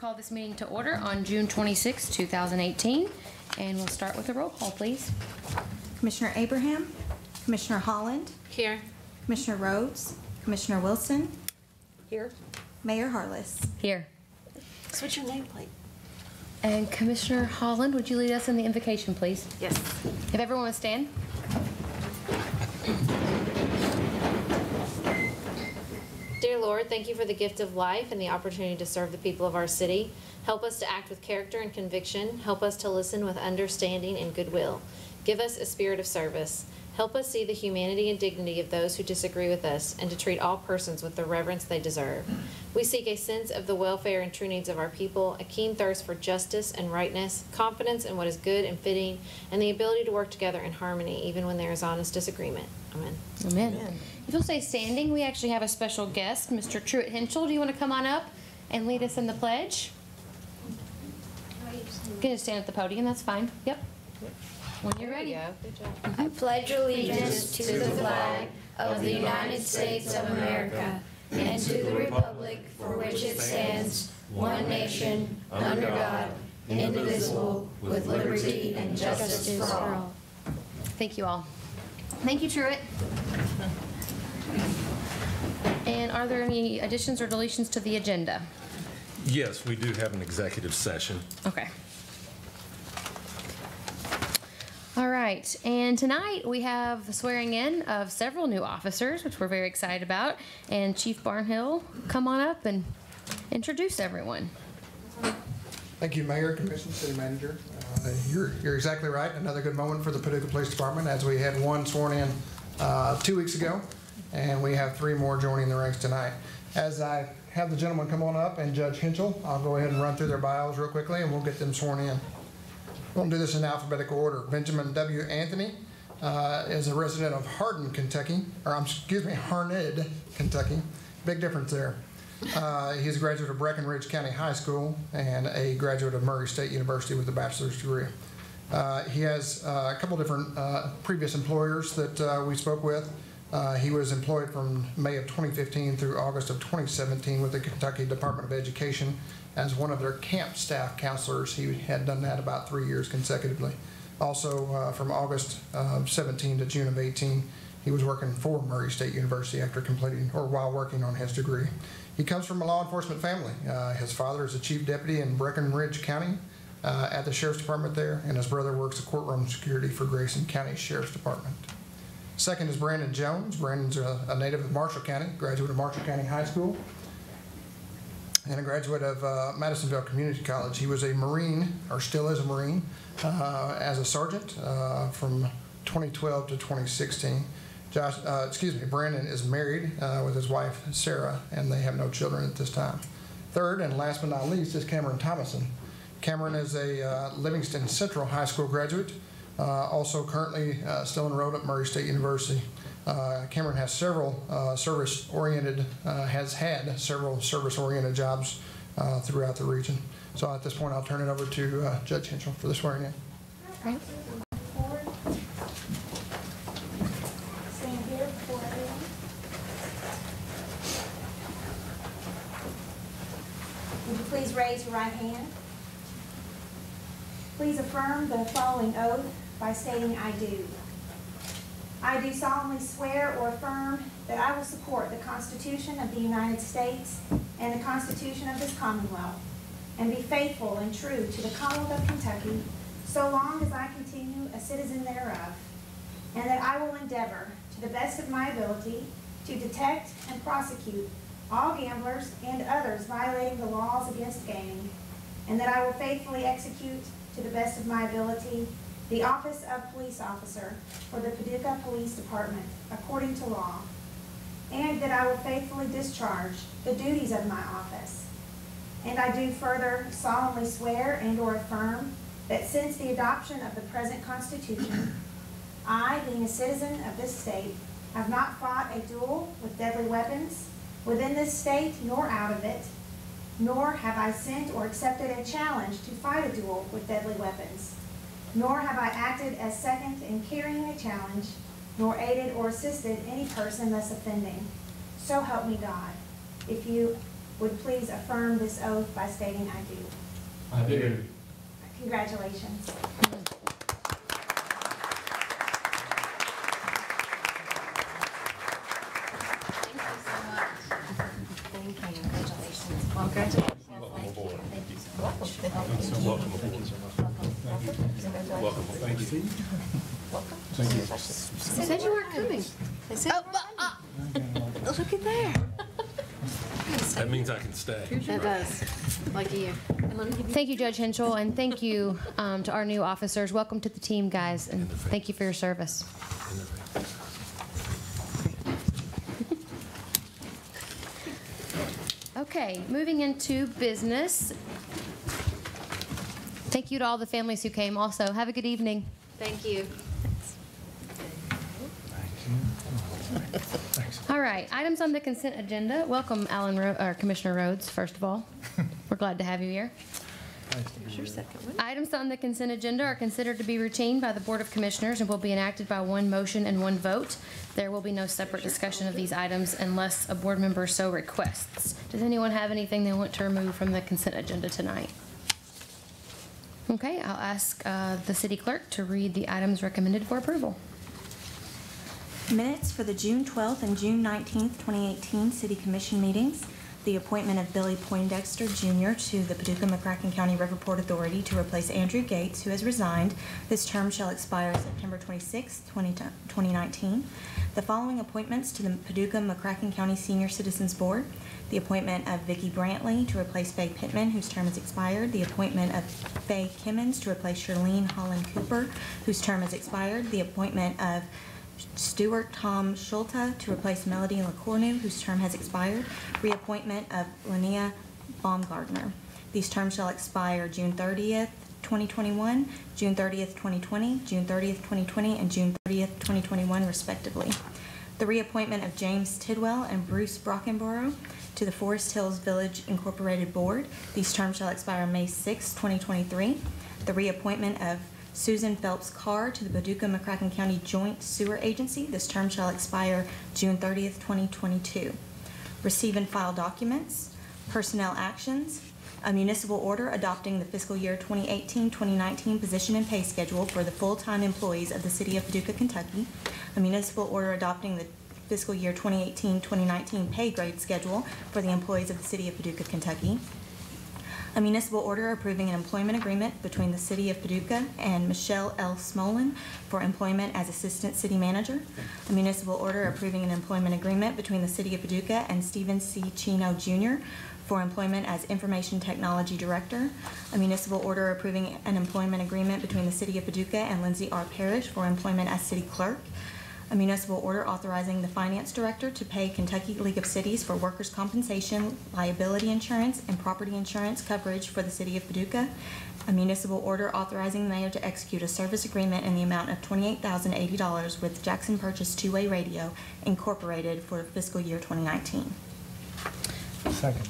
call this meeting to order on June 26, 2018, and we'll start with a roll call, please. Commissioner Abraham, Commissioner Holland. Here. Commissioner Rhodes, Commissioner Wilson. Here. Mayor Harless. Here. So what's your nameplate? And Commissioner Holland, would you lead us in the invocation, please? Yes. If everyone would stand. Dear Lord, thank you for the gift of life and the opportunity to serve the people of our city. Help us to act with character and conviction. Help us to listen with understanding and goodwill. Give us a spirit of service. Help us see the humanity and dignity of those who disagree with us and to treat all persons with the reverence they deserve. We seek a sense of the welfare and true needs of our people, a keen thirst for justice and rightness, confidence in what is good and fitting, and the ability to work together in harmony even when there is honest disagreement. Amen. Amen. If you'll stay standing, we actually have a special guest, Mr. Truett Henschel. Do you want to come on up and lead us in the pledge? You can just stand at the podium, that's fine. Yep. When you're ready. Good job. I pledge allegiance to the flag of the United States of America and to the republic for which it stands, one nation, under God, indivisible, with liberty and justice for all. Thank you all. Thank you, Truett. And are there any additions or deletions to the agenda? Yes, we do have an executive session. Okay. All right, and tonight we have the swearing in of several new officers, which we're very excited about. And Chief Barnhill, come on up and introduce everyone. Thank you, Mayor, Commissioner, City Manager. You're exactly right. Another good moment for the Paducah Police Department, as we had one sworn in 2 weeks ago, and we have 3 more joining the ranks tonight. As I have the gentleman come on up and Judge Henschel, I'll go ahead and run through their bios real quickly, and we'll get them sworn in. We'll do this in alphabetical order. Benjamin W. Anthony is a resident of Hardin, Kentucky, or excuse me, Harned, Kentucky. Big difference there. He's a graduate of Breckenridge County High School and a graduate of Murray State University with a bachelor's degree. He has a couple different previous employers that we spoke with. He was employed from May of 2015 through August of 2017 with the Kentucky Department of Education as one of their camp staff counselors. He had done that about 3 years consecutively. Also, from August of 17 to June of 18, he was working for Murray State University after completing, or while working on his degree. He comes from a law enforcement family. His father is a chief deputy in Breckenridge County at the Sheriff's Department there, and his brother works at courtroom security for Grayson County Sheriff's Department. Second is Brandon Jones. Brandon's a native of Marshall County, graduate of Marshall County High School, and a graduate of Madisonville Community College. He was a Marine, or still is a Marine, as a sergeant from 2012 to 2016. Brandon is married with his wife, Sarah, and they have no children at this time. Third, and last but not least, is Cameron Thomason. Cameron is a Livingston Central High School graduate, also currently still enrolled at Murray State University. Cameron has several service-oriented jobs throughout the region. So at this point, I'll turn it over to Judge Henschel for the swearing in. Right. Stand here before everyone. Would you please raise your right hand? Please affirm the following oath by stating, I do. I do solemnly swear or affirm that I will support the Constitution of the United States and the Constitution of this Commonwealth, and be faithful and true to the Commonwealth of Kentucky so long as I continue a citizen thereof, and that I will endeavor to the best of my ability to detect and prosecute all gamblers and others violating the laws against gaming, and that I will faithfully execute to the best of my ability the office of police officer for the Paducah Police Department according to law, and that I will faithfully discharge the duties of my office. And I do further solemnly swear and or affirm that since the adoption of the present Constitution, I, being a citizen of this state, have not fought a duel with deadly weapons within this state nor out of it, nor have I sent or accepted a challenge to fight a duel with deadly weapons, nor have I acted as second in carrying a challenge, nor aided or assisted any person thus offending. So help me God. If you would please affirm this oath by stating I do. I do. Congratulations. Welcome aboard. Welcome aboard. Welcome. Thank you. You said you weren't coming. Look at there. That means I can stay. That does. Lucky you. Thank you, Judge Henschel, and thank you to our new officers. Welcome to the team, guys, and thank you for your service. Okay, moving into business. Thank you to all the families who came also. Have a good evening. Thank you. All right, items on the consent agenda. Welcome, Commissioner Rhodes, first of all. We're glad to have you here. Items on the consent agenda are considered to be routine by the Board of Commissioners and will be enacted by one motion and one vote. There will be no separate discussion of these items unless a board member so requests. Does anyone have anything they want to remove from the consent agenda tonight? Okay, I'll ask the city clerk to read the items recommended for approval. Minutes for the June 12th and June 19th, 2018 City Commission meetings. The appointment of Billy Poindexter Jr. to the Paducah-McCracken County Riverport Authority to replace Andrew Gates, who has resigned. This term shall expire September 26, 2019. The following appointments to the Paducah-McCracken County Senior Citizens Board. The appointment of Vicki Brantley to replace Faye Pittman, whose term has expired. The appointment of Faye Kimmons to replace Charlene Holland Cooper, whose term has expired. The appointment of Stuart Tom Schulte to replace Melody LaCourneau, whose term has expired. Reappointment of Linnea Baumgartner. These terms shall expire June 30th, 2021, June 30th, 2020, June 30th, 2020, and June 30th, 2021, respectively. The reappointment of James Tidwell and Bruce Brockenborough to the Forest Hills Village Incorporated Board. These terms shall expire May 6, 2023. The reappointment of Susan Phelps Carr to the Paducah-McCracken County Joint Sewer Agency. This term shall expire June 30th, 2022. Receive and file documents, personnel actions, a municipal order adopting the fiscal year 2018-2019 position and pay schedule for the full-time employees of the City of Paducah, Kentucky, a municipal order adopting the fiscal year 2018-2019 pay grade schedule for the employees of the City of Paducah, Kentucky, a municipal order approving an employment agreement between the City of Paducah and Michelle L. Smolin for employment as Assistant City Manager, a municipal order approving an employment agreement between the City of Paducah and Stephen C. Chino, Jr. for employment as Information Technology Director, a municipal order approving an employment agreement between the City of Paducah and Lindsay R. Parrish for employment as City Clerk, a municipal order authorizing the Finance Director to pay Kentucky League of Cities for workers' compensation, liability insurance, and property insurance coverage for the City of Paducah, a municipal order authorizing the mayor to execute a service agreement in the amount of $28,080 with Jackson Purchase Two-Way Radio, Incorporated for fiscal year 2019. Second.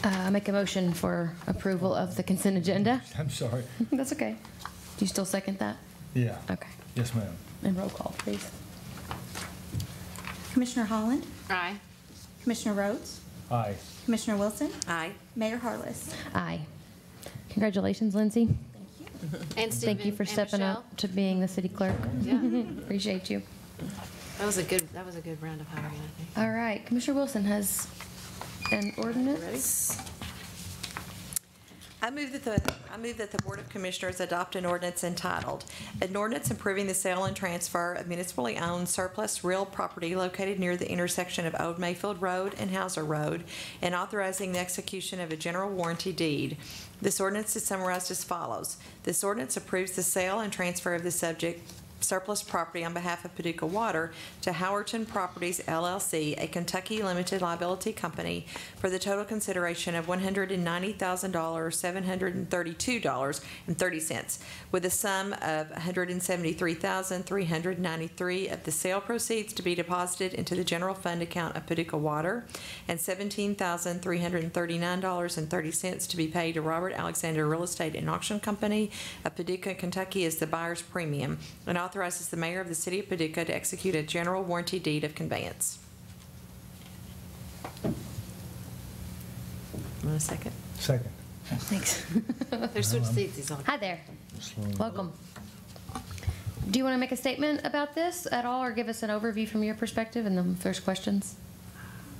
I make a motion for approval of the consent agenda. I'm sorry. That's okay. Do you still second that? Yeah. Okay. Yes, ma'am. And roll call, please. Commissioner Holland, Aye. Commissioner Rhodes, Aye. Commissioner Wilson, Aye. Mayor Harless. Aye. Congratulations, Lindsay. And Stephen. Thank you for and stepping Michelle. up to being the city clerk. Yeah. Appreciate you. That was a good round of hiring, I think. All right, Commissioner Wilson has an ordinance. I move that the Board of Commissioners adopt an ordinance entitled, an ordinance approving the sale and transfer of municipally owned surplus real property located near the intersection of Old Mayfield Road and Hauser Road, and authorizing the execution of a general warranty deed. This ordinance is summarized as follows. This ordinance approves the sale and transfer of the subject surplus property on behalf of Paducah Water to Howerton Properties, LLC, a Kentucky limited liability company, for the total consideration of $190,732.30, with a sum of $173,393 of the sale proceeds to be deposited into the general fund account of Paducah Water, and $17,339.30 to be paid to Robert Alexander Real Estate and Auction Company of Paducah, Kentucky as the buyer's premium, and authorizes the mayor of the City of Paducah to execute a general warranty deed of conveyance. Want a second? Second. Thanks. There's switch seats, he's on. Hi there. Welcome. Do you want to make a statement about this at all, or give us an overview from your perspective, and then if there's questions?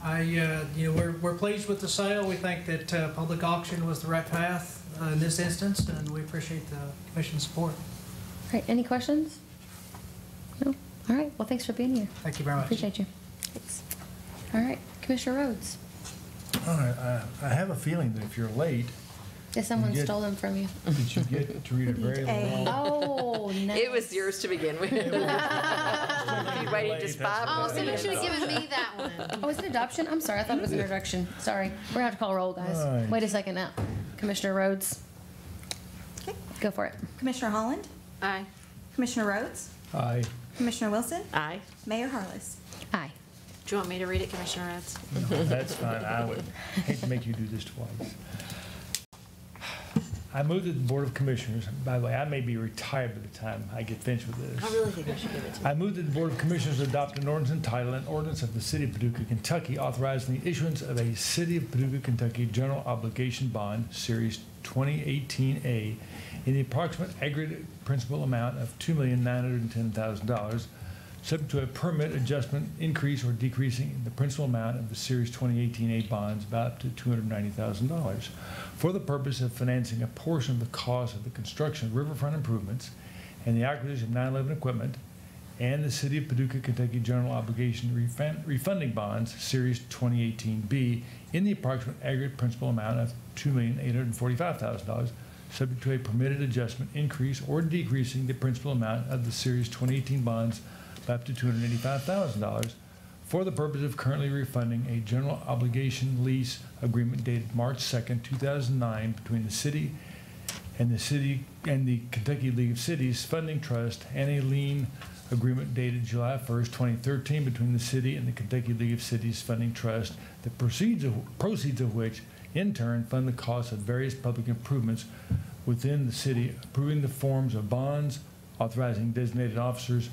We're pleased with the sale. We think that public auction was the right path in this instance, and we appreciate the commission's support. All right, any questions? No? All right, well, thanks for being here. Thank you very much. Appreciate you. Thanks. All right, Commissioner Rhodes. All right, I have a feeling that if you're late, If someone get- stole them from you. that you get to read a very long. Oh, nice. It was yours to begin with. If you waited just 5 Oh, minutes. so you should have given me that one. Oh, is it adoption? I'm sorry, I thought it was introduction. Sorry. We're gonna have to call roll, guys. All right. Wait a second now. Commissioner Rhodes. Okay. Go for it. Commissioner Holland, Aye. Commissioner Rhodes, Aye. Commissioner Wilson, Aye. Mayor Harless. Aye. Do you want me to read it, Commissioner Rhodes? No, that's fine. I would hate to make you do this twice. I move that the Board of Commissioners, by the way, I may be retired by the time I get finished with this. I really think we should give it to you. I move that the Board of Commissioners adopt an ordinance entitled, an ordinance of the City of Paducah, Kentucky, authorizing the issuance of a City of Paducah, Kentucky general obligation bond, Series 2018A, in the approximate aggregate principal amount of $2,910,000, subject to a permit adjustment, increase or decreasing the principal amount of the Series 2018A bonds by up to $290,000, for the purpose of financing a portion of the cost of the construction of riverfront improvements and the acquisition of 9/11 equipment, and the City of Paducah, Kentucky general obligation refunding bonds, Series 2018B, in the approximate aggregate principal amount of $2,845,000, subject to a permitted adjustment, increase, or decreasing the principal amount of the Series 2018 bonds by up to $285,000, for the purpose of currently refunding a general obligation lease agreement dated March 2nd, 2009, between the city and the Kentucky League of Cities Funding Trust, and a lien agreement dated July 1st, 2013, between the city and the Kentucky League of Cities Funding Trust, the proceeds of which in turn fund the cost of various public improvements within the city, approving the forms of bonds, authorizing designated officers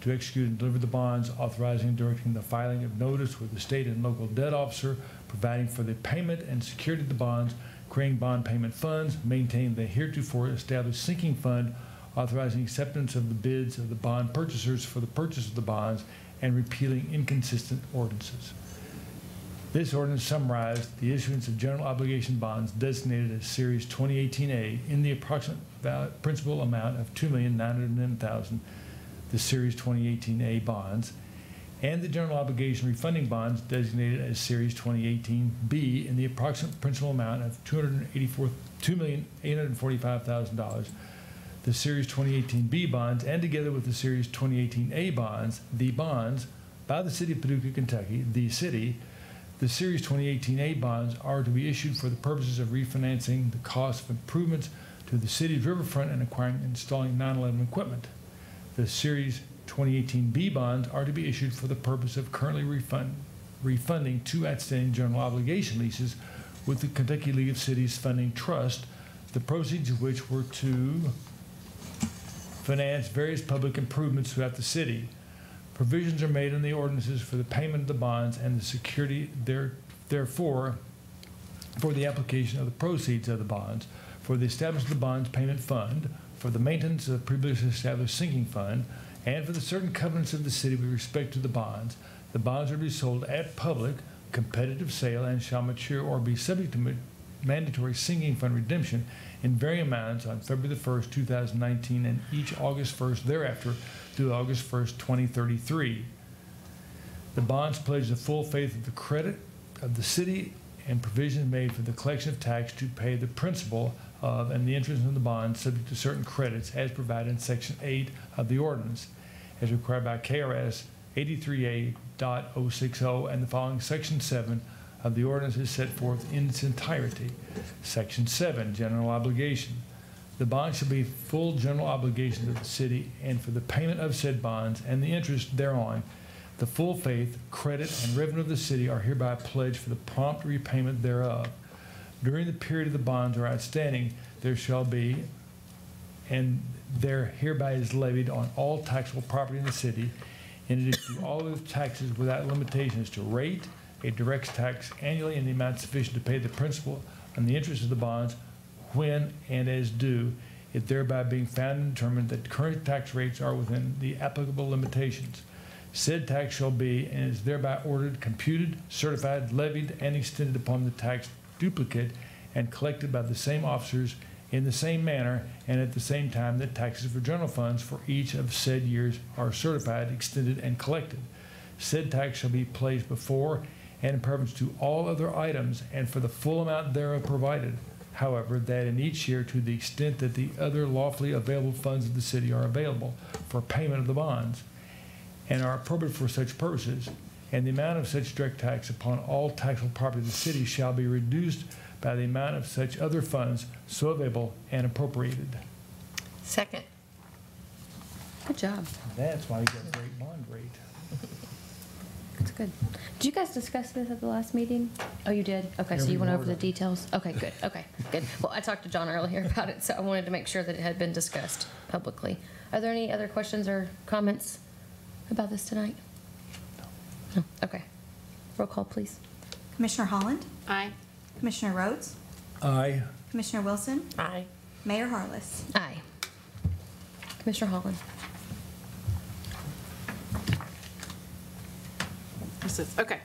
to execute and deliver the bonds, authorizing and directing the filing of notice with the state and local debt officer, providing for the payment and security of the bonds, creating bond payment funds, maintaining the heretofore established sinking fund, authorizing acceptance of the bids of the bond purchasers for the purchase of the bonds, and repealing inconsistent ordinances. This ordinance summarized the issuance of general obligation bonds designated as Series 2018A in the approximate principal amount of $2,910,000, the Series 2018A bonds, and the general obligation refunding bonds designated as Series 2018B in the approximate principal amount of $2,845,000, the Series 2018B bonds, and together with the Series 2018A bonds, the bonds by the City of Paducah, Kentucky, the city. The Series 2018A bonds are to be issued for the purposes of refinancing the cost of improvements to the city's riverfront and acquiring and installing 9/11 equipment. The Series 2018B bonds are to be issued for the purpose of currently refunding 2 outstanding general obligation leases with the Kentucky League of Cities Funding Trust, the proceeds of which were to finance various public improvements throughout the city. Provisions are made in the ordinances for the payment of the bonds and the security therefore for the application of the proceeds of the bonds, for the establishment of the bonds payment fund, for the maintenance of the previously established sinking fund, and for the certain covenants of the city with respect to the bonds. The bonds are to be sold at public, competitive sale, and shall mature or be subject to mandatory sinking fund redemption in varying amounts on February the 1st, 2019, and each August 1st thereafter through August 1st, 2033. The bonds pledge the full faith of the credit of the city and provisions made for the collection of tax to pay the principal of and the interest of the bonds subject to certain credits as provided in Section 8 of the ordinance, as required by KRS 83A.060, and the following Section 7 of the ordinance is set forth in its entirety. Section 7, General Obligation. The bonds shall be full general obligations of the city, and for the payment of said bonds and the interest thereon, the full faith, credit, and revenue of the city are hereby pledged for the prompt repayment thereof. During the period of the bonds are outstanding, there shall be, and there hereby is levied on all taxable property in the city, in addition to all other taxes without limitations to rate, a direct tax annually in the amount sufficient to pay the principal on the interest of the bonds when and as due, it thereby being found and determined that current tax rates are within the applicable limitations. Said tax shall be and is thereby ordered, computed, certified, levied, and extended upon the tax duplicate and collected by the same officers in the same manner and at the same time that taxes for general funds for each of said years are certified, extended, and collected. Said tax shall be placed before and in preference to all other items and for the full amount thereof provided. However, that in each year, to the extent that the other lawfully available funds of the city are available for payment of the bonds and are appropriate for such purposes, and the amount of such direct tax upon all taxable property of the city shall be reduced by the amount of such other funds so available and appropriated. Second. Good job. That's why you got a great bond rate. That's good. Did you guys discuss this at the last meeting? Oh, you did? Okay, so you went over the details? Okay, good. Okay, good. Well, I talked to John earlier about it, so I wanted to make sure that it had been discussed publicly. Are there any other questions or comments about this tonight? No. Okay. Roll call, please. Commissioner Holland? Aye. Commissioner Rhodes? Aye. Commissioner Wilson? Aye. Mayor Harless? Aye. Commissioner Holland? Okay.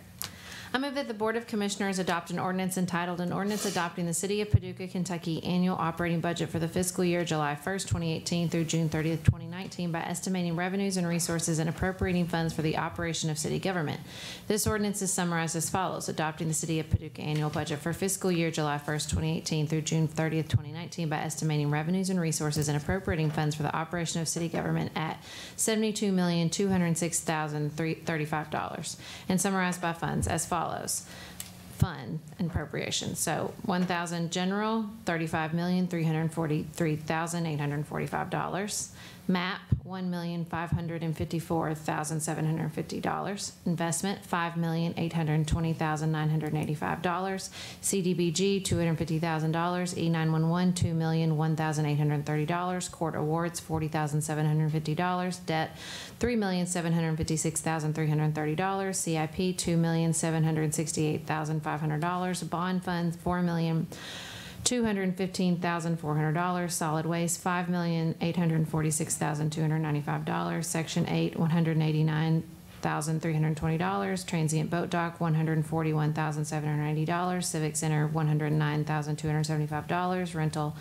I move that the Board of Commissioners adopt an ordinance entitled, an ordinance adopting the City of Paducah, Kentucky annual operating budget for the fiscal year July 1st, 2018 through June 30th, 2019 by estimating revenues and resources and appropriating funds for the operation of city government. This ordinance is summarized as follows. Adopting the City of Paducah annual budget for fiscal year July 1st, 2018 through June 30th, 2019 by estimating revenues and resources and appropriating funds for the operation of city government at $72,206,035 and summarized by funds as follows. Fund and appropriations. So 1,000 general, $35,343,845. MAP, $1,554,750. Investment, $5,820,985. CDBG, $250,000. E911, $2,001,830. Court awards, $40,750. Debt, $3,756,330. CIP, $2,768,500. Bond funds, $4,215,400. Solid waste, $5,846,295. Section 8, $189,320. Transient boat dock, $141,780. Civic center, $109,275. Rental,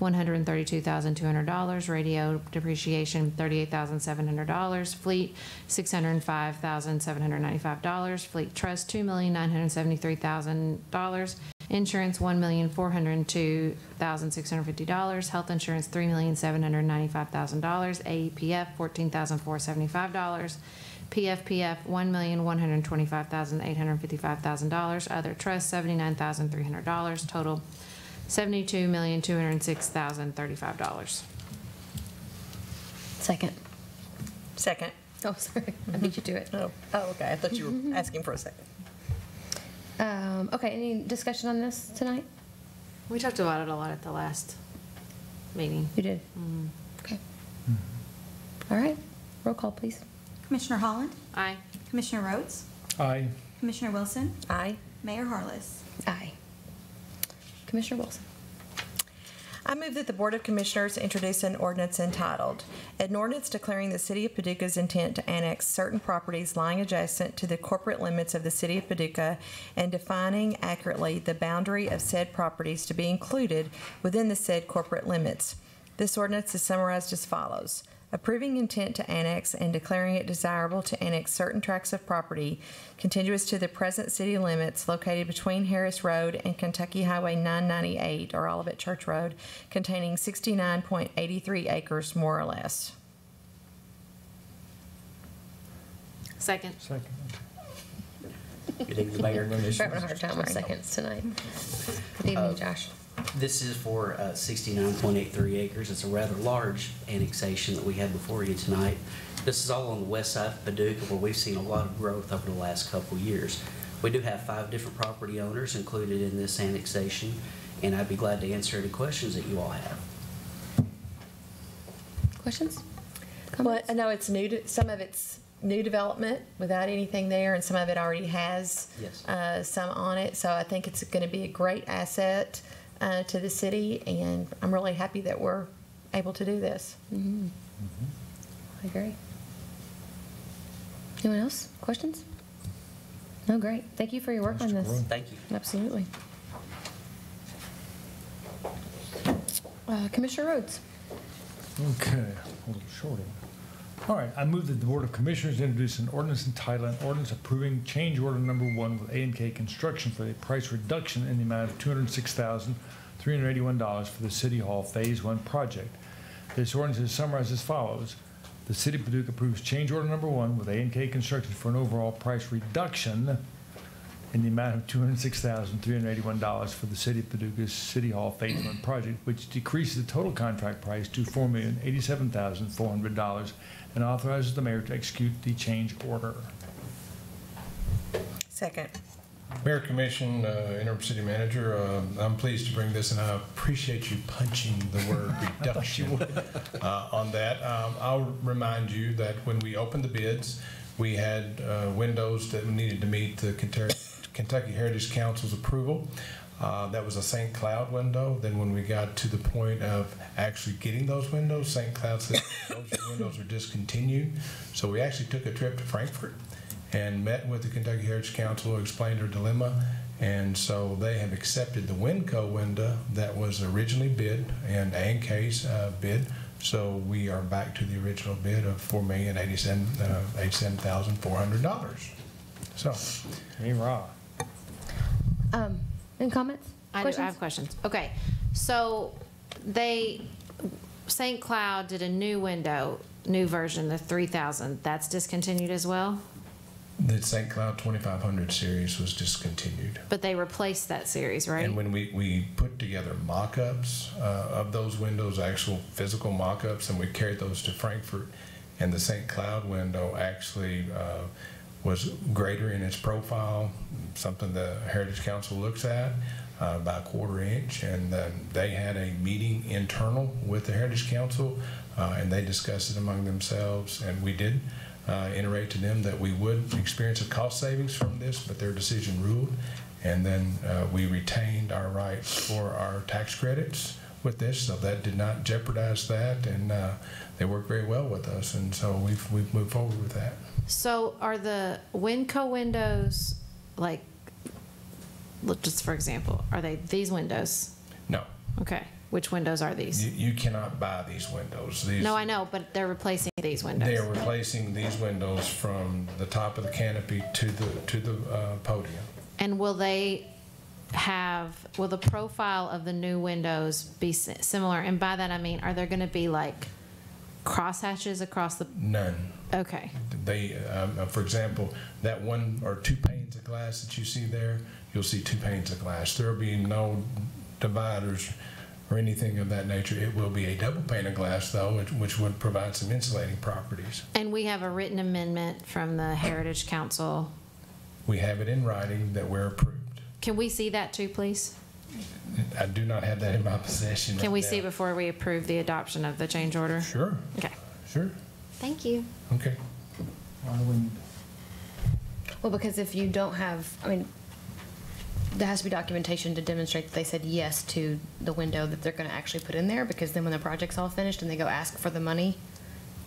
$132,200. Radio depreciation, $38,700. Fleet, $605,795. Fleet trust, $2,973,000. Insurance, $1,402,650. Health insurance, $3,795,000. AEPF, $14,475. PFPF, $1,125,855,000. Other trust, $79,300. Total, $72,206,035. Second. Second. Oh, sorry. I beat you to it. Oh, okay. I thought you were asking for a second. Okay, any discussion on this tonight? We talked about it a lot at the last meeting. You did? Okay. All right. Roll call, please. Commissioner Holland? Aye. Commissioner Rhodes? Aye. Commissioner Wilson? Aye. Mayor Harless? Aye. Commissioner Wilson? I move that the Board of Commissioners introduce an ordinance entitled, an ordinance declaring the City of Paducah's intent to annex certain properties lying adjacent to the corporate limits of the City of Paducah and defining accurately the boundary of said properties to be included within the said corporate limits. This ordinance is summarized as follows. Approving intent to annex and declaring it desirable to annex certain tracts of property contiguous to the present city limits located between Harris Road and Kentucky Highway 998 or Olivet Church Road, containing 69.83 acres more or less. Second. Second. Good evening, Mayor and We're having a Commissioners. hard time with seconds tonight. Good evening, Josh. This is for 69.83 acres. It's a rather large annexation that we had before you tonight. This is all on the west side of Paducah, where we've seen a lot of growth over the last couple of years. We do have 5 different property owners included in this annexation, and I'd be glad to answer any questions that you all have. Questions? Well, I know it's new to, some of it's new development without anything there, and some of it already has Yes. some on it. So I think it's going to be a great asset to the city, and I'm really happy that we're able to do this. I agree. Anyone else? Questions? No, great. Thank you for your work on this. Thank you. Absolutely. Commissioner Rhodes. Okay, a little short one. All right, I move that the Board of Commissioners introduce an ordinance entitled, an ordinance approving change order number 1 with A&K Construction for a price reduction in the amount of $206,381 for the City Hall Phase 1 project. This ordinance is summarized as follows. The City of Paducah approves change order number 1 with A&K Construction for an overall price reduction in the amount of $206,381 for the City of Paducah's City Hall Phase 1 project, which decreases the total contract price to $4,087,400 and authorizes the mayor to execute the change order. Second. Mayor, Commission, Interim City Manager, I'm pleased to bring this, and I appreciate you punching the word reduction on that. I'll remind you that when we opened the bids, we had windows that needed to meet the Kentucky Heritage Council's approval. That was a St. Cloud window. Then when we got to the point of actually getting those windows, St. Cloud said those windows are discontinued. So we actually took a trip to Frankfurt and met with the Kentucky Heritage Council, explained our dilemma, and so they have accepted the Winco window that was originally bid and A&K's bid. So we are back to the original bid of $4,087,400. So, Hey, Ra. Any comments? I have questions. Okay, so St. Cloud did a new window, new version, the 3000. That's discontinued as well? the St. Cloud 2500 series was discontinued. But they replaced that series, right? And when we put together mock-ups of those windows, actual physical mock-ups, and we carried those to Frankfurt, and the St. Cloud window actually was greater in its profile, something the Heritage Council looks at, by a 1/4 inch, and then they had a meeting internal with the Heritage Council, and they discussed it among themselves, and we did iterate to them that we would experience a cost savings from this, but their decision ruled, and then we retained our rights for our tax credits with this, so that did not jeopardize that, and they worked very well with us, and so we've moved forward with that. So are the Winco windows, like, look, just for example, are they these windows? No. Okay. Which windows are these? You cannot buy these windows. No, I know, but they're replacing these windows. They are replacing these windows from the top of the canopy to the podium. And will the profile of the new windows be similar? And by that I mean, are there going to be like crosshatches across the? None. Okay. They, for example, that 1 or 2 panes of glass that you see there, you'll see 2 panes of glass. There will be no dividers or anything of that nature. It will be a double pane of glass, though, which would provide some insulating properties. And we have a written amendment from the Heritage Council. We have it in writing that we're approved. Can we see that too, please? I do not have that in my possession. Can we see before we approve the adoption of the change order? Sure. Okay. Sure. Thank you. Okay. Well, because if you don't have, I mean, there has to be documentation to demonstrate that they said yes to the window that they're going to actually put in there, because then when the project's all finished and they go ask for the money,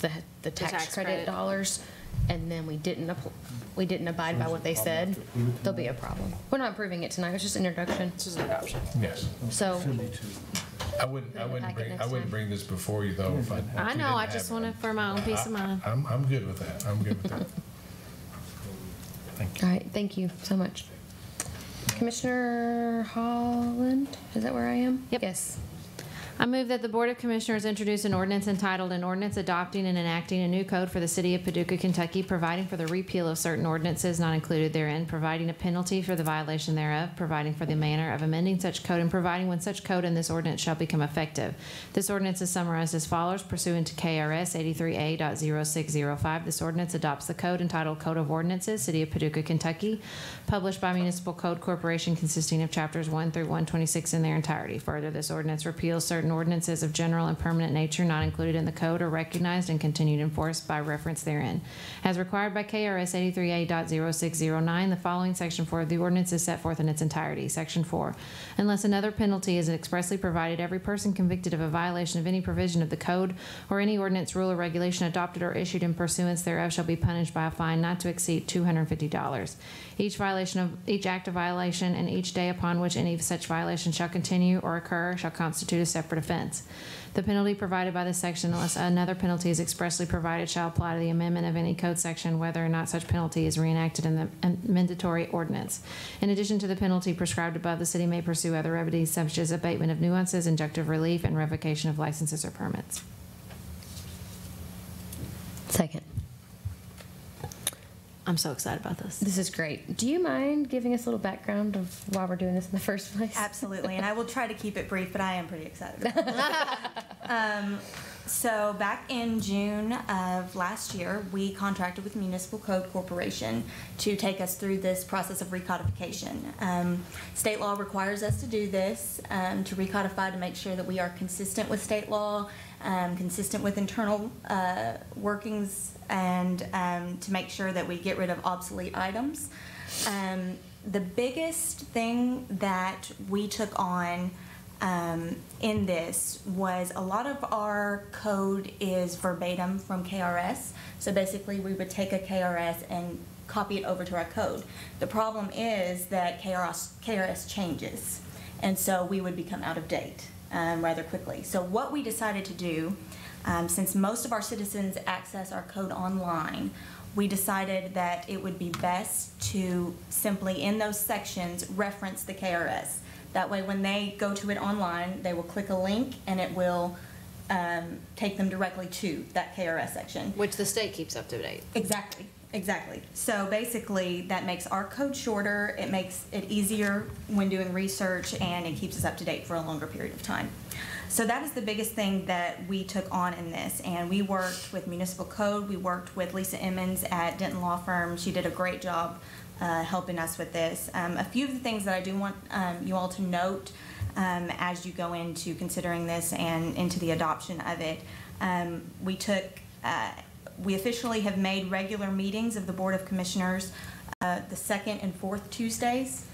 the tax credit dollars, and then we didn't abide by what they said, there'll be a problem. We're not approving it tonight. It's just introduction. This is an adoption. Yes. So I wouldn't bring this before you, though. If I know. I just want it for my own peace of mind. I'm good with that. I'm good with that. Thank you. all right, thank you so much. Commissioner Holland, is that where I am? Yep. Yes. I move that the Board of Commissioners introduce an ordinance entitled, an ordinance adopting and enacting a new code for the City of Paducah, Kentucky, providing for the repeal of certain ordinances not included therein, providing a penalty for the violation thereof, providing for the manner of amending such code, and providing when such code and this ordinance shall become effective. This ordinance is summarized as follows. Pursuant to KRS 83A.0605, this ordinance adopts the code entitled Code of Ordinances, City of Paducah, Kentucky, published by Municipal Code Corporation, consisting of chapters 1 through 126 in their entirety. Further, this ordinance repeals certain certain ordinances of general and permanent nature not included in the code are recognized and continued enforced by reference therein. As required by KRS 83A.0609, the following Section 4 of the ordinance is set forth in its entirety. Section 4, unless another penalty is expressly provided, every person convicted of a violation of any provision of the code or any ordinance, rule, or regulation adopted or issued in pursuance thereof shall be punished by a fine not to exceed $250. Each act of violation and each day upon which any such violation shall continue or occur shall constitute a separate offense. The penalty provided by this section, unless another penalty is expressly provided, shall apply to the amendment of any code section, whether or not such penalty is reenacted in the amendatory ordinance. In addition to the penalty prescribed above, the city may pursue other remedies such as abatement of nuances, injunctive relief, and revocation of licenses or permits. Second. I'm so excited about this. This is great. Do you mind giving us a little background of why we're doing this in the first place? Absolutely, and I will try to keep it brief, but I am pretty excited about it. So back in June of last year, we contracted with Municipal Code Corporation to take us through this process of recodification. State law requires us to do this, to recodify, to make sure that we are consistent with state law, consistent with internal workings, and to make sure that we get rid of obsolete items. The biggest thing that we took on in this was a lot of our code is verbatim from KRS. So basically we would take a KRS and copy it over to our code. The problem is that KRS changes, and so we would become out of date rather quickly. So what we decided to do, since most of our citizens access our code online, we decided that it would be best to simply in those sections reference the KRS. That way when they go to it online, they will click a link and it will take them directly to that KRS section. Which the state keeps up to date. Exactly, exactly. So basically that makes our code shorter, it makes it easier when doing research, and it keeps us up to date for a longer period of time. So that is the biggest thing that we took on in this, and we worked with Municipal Code, we worked with Lisa Emmons at Denton Law Firm. She did a great job helping us with this. A few of the things that I do want you all to note as you go into considering this and into the adoption of it, we officially have made regular meetings of the Board of Commissioners the second and fourth Tuesdays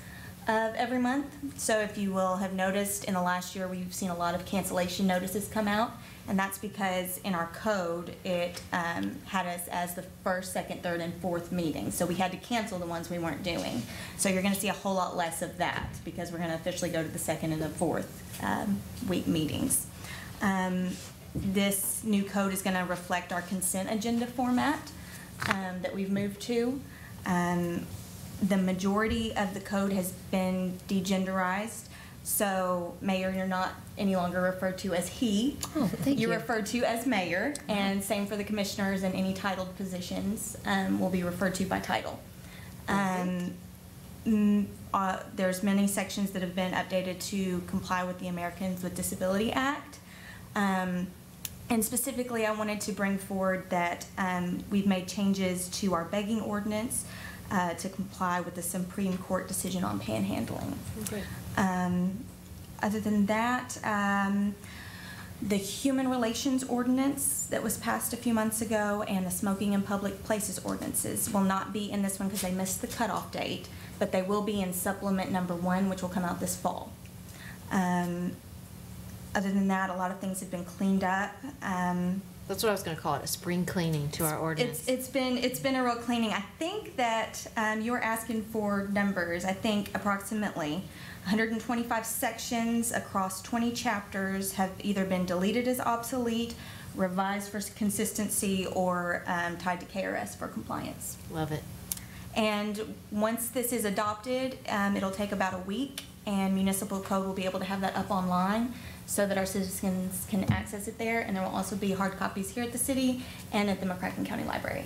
of every month. So if you will have noticed in the last year, we've seen a lot of cancellation notices come out, and that's because in our code it had us as the first, second, third, and fourth meeting. So we had to cancel the ones we weren't doing. So you're going to see a whole lot less of that because we're going to officially go to the second and the fourth week meetings. This new code is going to reflect our consent agenda format that we've moved to. The majority of the code has been degenderized. So, Mayor, you're not any longer referred to as he. Oh, thank you. You're referred to as Mayor, and same for the commissioners, and any titled positions will be referred to by title. There's many sections that have been updated to comply with the Americans with Disability Act. And specifically, I wanted to bring forward that we've made changes to our begging ordinance to comply with the Supreme Court decision on panhandling. Okay. Other than that, the Human Relations Ordinance that was passed a few months ago and the Smoking in Public Places Ordinances will not be in this one because they missed the cutoff date, but they will be in Supplement Number 1, which will come out this fall. Other than that, a lot of things have been cleaned up. That's what I was going to call it, a spring cleaning to our ordinance. It's been a real cleaning. I think that you were asking for numbers. I think approximately 125 sections across 20 chapters have either been deleted as obsolete, revised for consistency, or tied to KRS for compliance. Love it. And once this is adopted, it'll take about a week, and Municipal Code will be able to have that up online so that our citizens can access it there, and there will also be hard copies here at the city and at the McCracken County Library.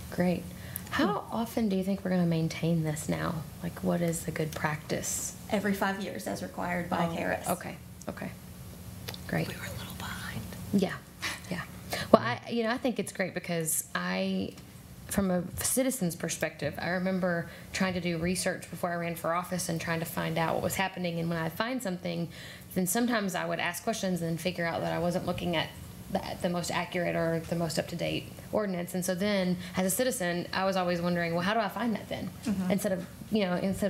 Great. How often do you think we're going to maintain this now? Like, what is the good practice? Every 5 years as required by KRS. Okay, okay. Great. We were a little behind. Yeah, yeah. Well, I think it's great because I from a citizen's perspective, I remember trying to do research before I ran for office and trying to find out what was happening. And when I find something, then sometimes I would ask questions and figure out that I wasn't looking at the most accurate or the most up-to-date ordinance. And so then, as a citizen, I was always wondering, well, how do I find that then? Instead of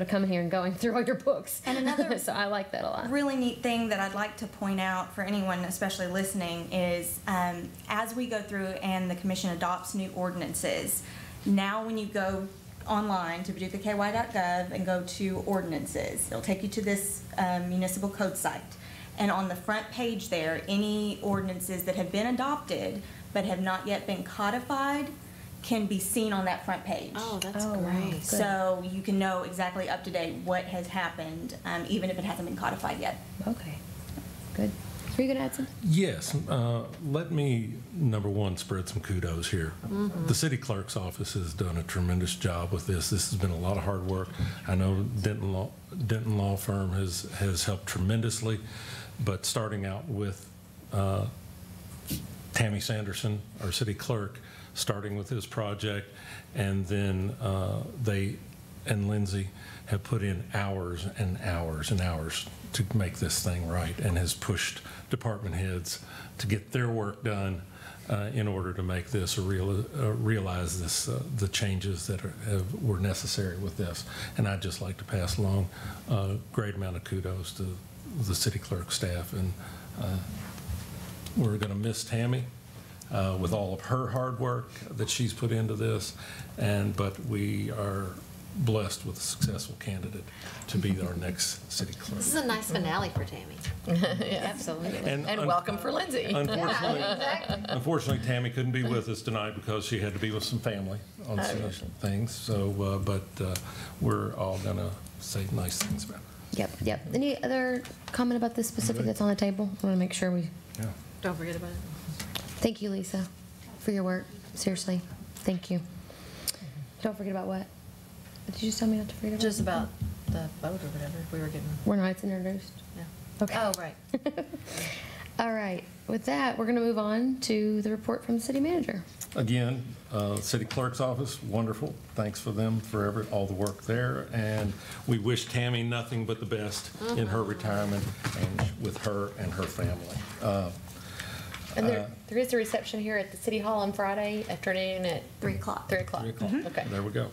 coming here and going through all your books. And another so I like that a lot. Really neat thing that I'd like to point out for anyone, especially listening, is as we go through and the commission adopts new ordinances, now when you go online to paducahky.gov and go to ordinances, it'll take you to this municipal code site. And on the front page there, any ordinances that have been adopted but have not yet been codified can be seen on that front page. Oh, that's great. Wow. So you can know exactly up to date what has happened, even if it hasn't been codified yet. Okay, good. Were you going to add something? Yes. Let me, number one, spread some kudos here. The city clerk's office has done a tremendous job with this. This has been a lot of hard work. I know Denton Law Firm has helped tremendously, but starting out with Tammy Sanderson, our city clerk, starting with this project, and then and Lindsay have put in hours and hours and hours to make this thing right, and has pushed department heads to get their work done in order to make this realize this the changes that were necessary with this. And I'd just like to pass along a great amount of kudos to the city clerk staff, and we're going to miss Tammy with all of her hard work that she's put into this, but we are blessed with a successful candidate to be our next city clerk. This is a nice finale for Tammy. Absolutely. And welcome for Lindsay. Unfortunately, Tammy couldn't be with us tonight because she had to be with some family on some things. So, but we're all going to say nice things about her. Yep. Any other comment about this specific that's on the table? I want to make sure we... Yeah. Don't forget about it. Thank you, Lisa, for your work. Seriously, thank you. Don't forget about what? Did you just tell me not to forget about? Just about the vote or whatever we were getting. When it's introduced? Yeah. Okay. Oh, right. All right. With that, we're going to move on to the report from the city manager. Again, city clerk's office, wonderful. Thanks for them for all the work there. And we wish Tammy nothing but the best in her retirement and with her and her family. And there is a reception here at the City Hall on Friday afternoon at 3 o'clock. 3 o'clock. 3 o'clock. Okay. There we go.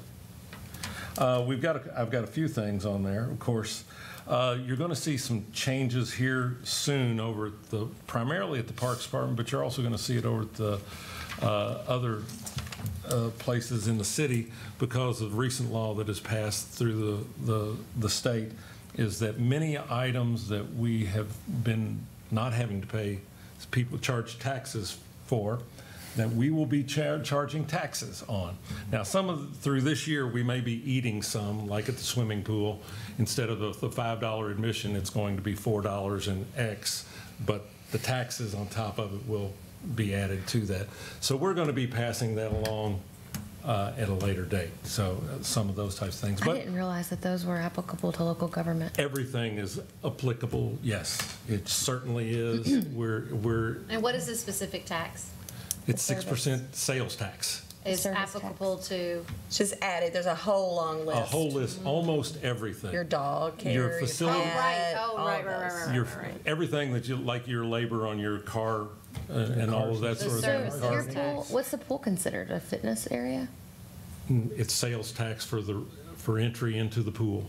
I've got a few things on there. Of course, you're going to see some changes here soon over primarily at the Parks Department, but you're also going to see it over at the other places in the city because of recent law that has passed through the state, is that many items that we have been not having to pay, people charge taxes for, that we will be charging taxes on. Now, through this year, we may be eating some, like at the swimming pool. Instead of the $5 admission, it's going to be $4 and X, but the taxes on top of it will be added to that. So we're going to be passing that along at a later date. So some of those types of things. I didn't realize that those were applicable to local government. Everything is applicable, yes. It certainly is. And what is the specific tax? It's 6% sales tax. Is applicable to? Just added, there's a whole long list. A whole list, almost everything. Your dog care, your facility, Right. Everything that you, like your labor on your car and all of that sort of thing. Your pool, what's the pool considered, a fitness area? It's sales tax for entry into the pool.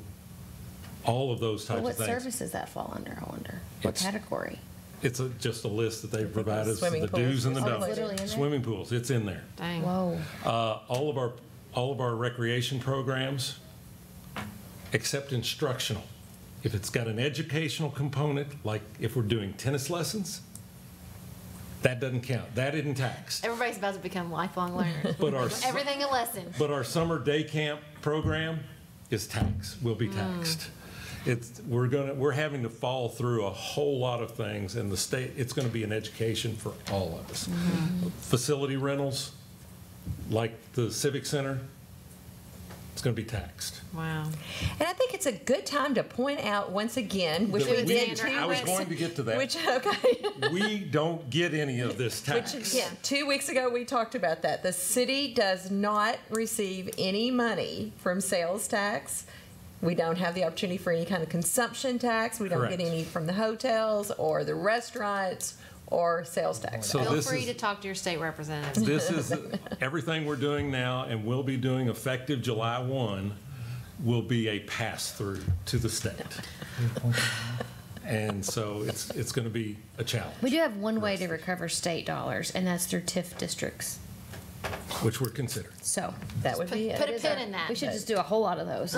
All of those types of What things. service does that fall under, I wonder? What category? It's just a list that they provide us, Swimming the pools. do's and the Oh, it's literally in don'ts. there? Swimming pools, it's in there. Dang. Whoa. All of our recreation programs, except instructional. If it's got an educational component, like if we're doing tennis lessons, that doesn't count. That isn't taxed. Everybody's about to become lifelong learners. But Everything a lesson. But our summer day camp program is taxed, will be taxed. We're having to fall through a whole lot of things, and the state, it's going to be an education for all of us. Facility rentals, like the Civic Center, It's going to be taxed. Wow. And I think it's a good time to point out once again, which we did 2 weeks. I was going to get to that. Okay. We don't get any of this tax. Which, yeah, 2 weeks ago we talked about that. The city does not receive any money from sales tax. We don't have the opportunity for any kind of consumption tax. We don't Correct. get any from the hotels or the restaurants or sales tax. So Feel free to talk to your state representative. This is everything we're doing now and will be doing effective July 1 will be a pass-through to the state. And so it's going to be a challenge, We do have one way to recover state dollars, and that's through TIF districts. which we're considering. So That would be Put a it. pin in that. we should just do a whole lot of those.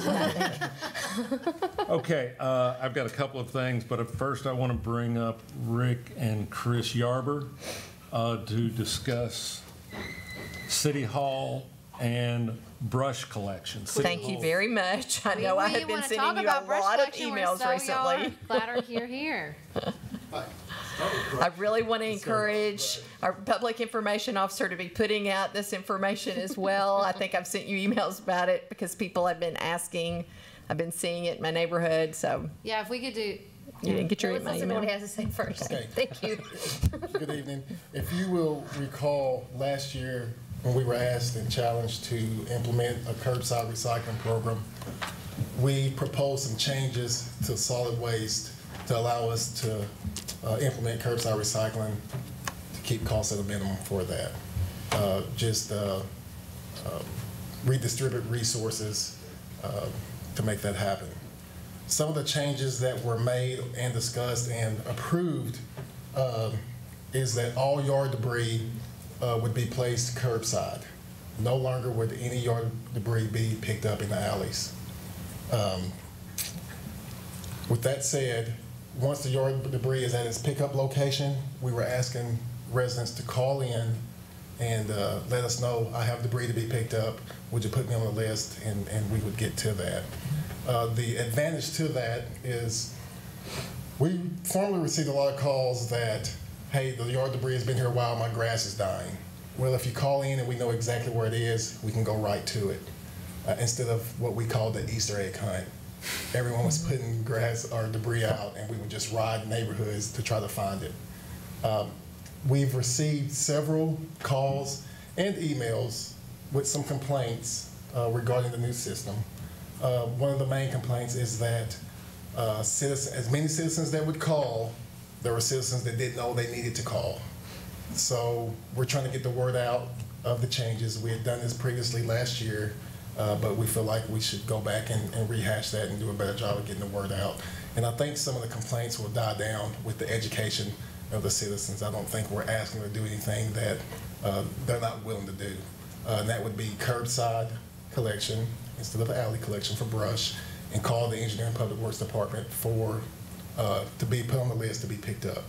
Okay, I've got a couple of things, but at first I want to bring up Rick and Chris Yarber to discuss City Hall and brush collection. City Thank you Hall- very much. I know I have been sending you a lot of emails recently. Glad you're here. I really want to encourage our public information officer to be putting out this information as well. I think I've sent you emails about it because people have been asking. I've been seeing it in my neighborhood, so Yeah, if we could do, you didn't get your Let's listen to email. what he has to say first. Okay. Thank you. Good evening. If you will recall, last year when we were asked and challenged to implement a curbside recycling program, we proposed some changes to solid waste to allow us to implement curbside recycling to keep costs at a minimum for that. Redistribute resources to make that happen. Some of the changes that were made and discussed and approved is that all yard debris would be placed curbside. No longer would any yard debris be picked up in the alleys. With that said, once the yard debris is at its pickup location, we were asking residents to call in and let us know, I have debris to be picked up, would you put me on the list, and we would get to that. The advantage to that is we formerly received a lot of calls that, hey, the yard debris has been here a while, my grass is dying. Well, if you call in and we know exactly where it is, we can go right to it, instead of what we call the Easter egg hunt. Everyone was putting grass or debris out, and we would just ride neighborhoods to try to find it. We've received several calls and emails with some complaints regarding the new system. One of the main complaints is that as many citizens that would call, there were citizens that didn't know they needed to call. So we're trying to get the word out of the changes. We had done this previously last year, but we feel like we should go back and rehash that and do a better job of getting the word out. And I think some of the complaints will die down with the education of the citizens. I don't think we're asking them to do anything that they're not willing to do. And that would be curbside collection instead of alley collection for brush, and call the Engineering Public Works Department for to be put on the list to be picked up.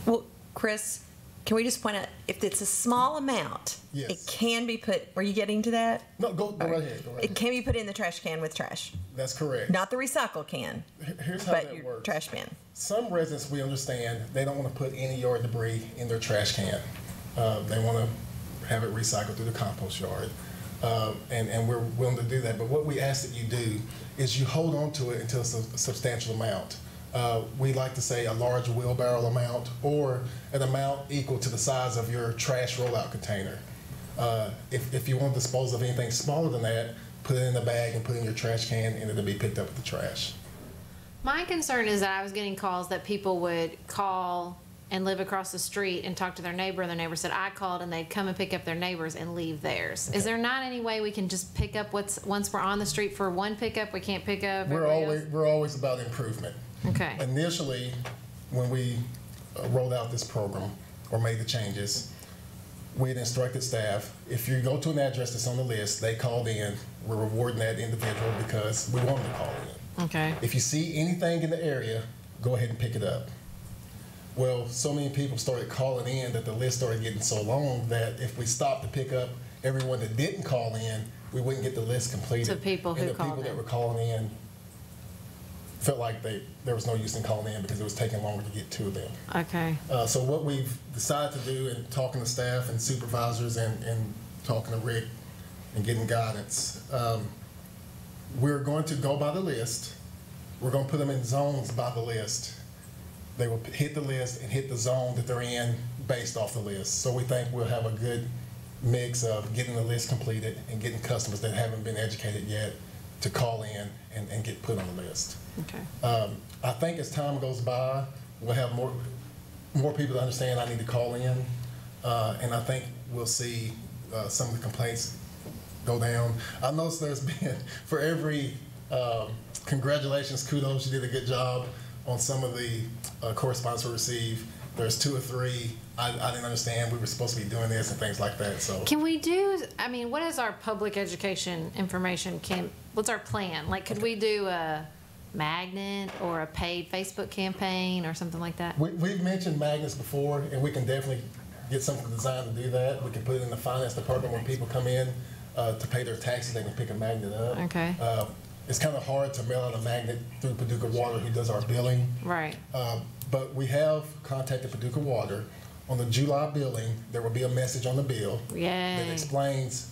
Well, Chris, can we just point out, if it's a small amount, Yes. it can be put, were you getting to that? No, go right ahead. Go right It ahead. can be put in the trash can with trash, That's correct. not the recycle can, Here's how but that your works. trash bin. Some residents, we understand, they don't want to put any yard debris in their trash can. They want to have it recycled through the compost yard. And we're willing to do that. But what we ask that you do is you hold on to it until it's a substantial amount. We like to say a large wheelbarrow amount, or an amount equal to the size of your trash rollout container. If you want to dispose of anything smaller than that, put it in a bag and put it in your trash can, and it'll be picked up with the trash. my concern is that I was getting calls that people would call and live across the street and talk to their neighbor, and their neighbor said, I called, and they'd come and pick up their neighbors and leave theirs. Okay. Is there not any way we can just pick up once we're on the street for one pickup, we can't pick up everybody else? We're always about improvement. Okay. Initially, when we rolled out this program or made the changes, we had instructed staff, if you go to an address that's on the list, they called in, we're rewarding that individual because we want them to call in. Okay. If you see anything in the area, go ahead and pick it up. Well, so many people started calling in that the list started getting so long that if we stopped to pick up everyone that didn't call in, we wouldn't get the list completed. So people who and the called people that in. were calling in felt like there was no use in calling in because it was taking longer to get to them. Okay. So what we've decided to do in talking to staff and supervisors and talking to Rick and getting guidance, we're going to go by the list. We're going to put them in zones by the list. They will hit the list and hit the zone that they're in based off the list. So we think we'll have a good mix of getting the list completed and getting customers that haven't been educated yet to call in and get put on the list. Okay. I think as time goes by, we'll have more people to understand I need to call in, and I think we'll see some of the complaints go down. I noticed there's been, for every congratulations, kudos, you did a good job on some of the correspondence we received, there's 2 or 3 I didn't understand we were supposed to be doing this and things like that. So can we do, I mean, what is our public education information what's our plan? Like, could we do a magnet or a paid Facebook campaign or something like that? We've mentioned magnets before, and we can definitely get something designed to do that. We can put it in the finance department when people come in to pay their taxes, they can pick a magnet up. Okay. It's kind of hard to mail out a magnet through Paducah Water, who does our billing. Right. But we have contacted Paducah Water. On the July billing, there will be a message on the bill that explains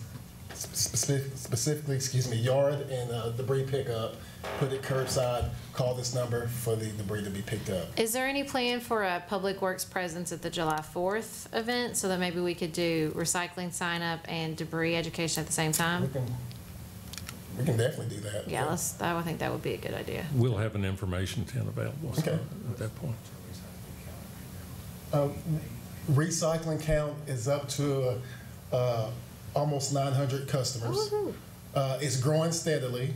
specifically, yard and debris pickup. Put it curbside, call this number for the debris to be picked up. Is there any plan for a Public Works presence at the July 4th event so that maybe we could do recycling sign up and debris education at the same time? We can definitely do that. Yeah, I think that would be a good idea. We'll have an information tent available at that point. Recycling count is up to almost 900 customers. It's growing steadily.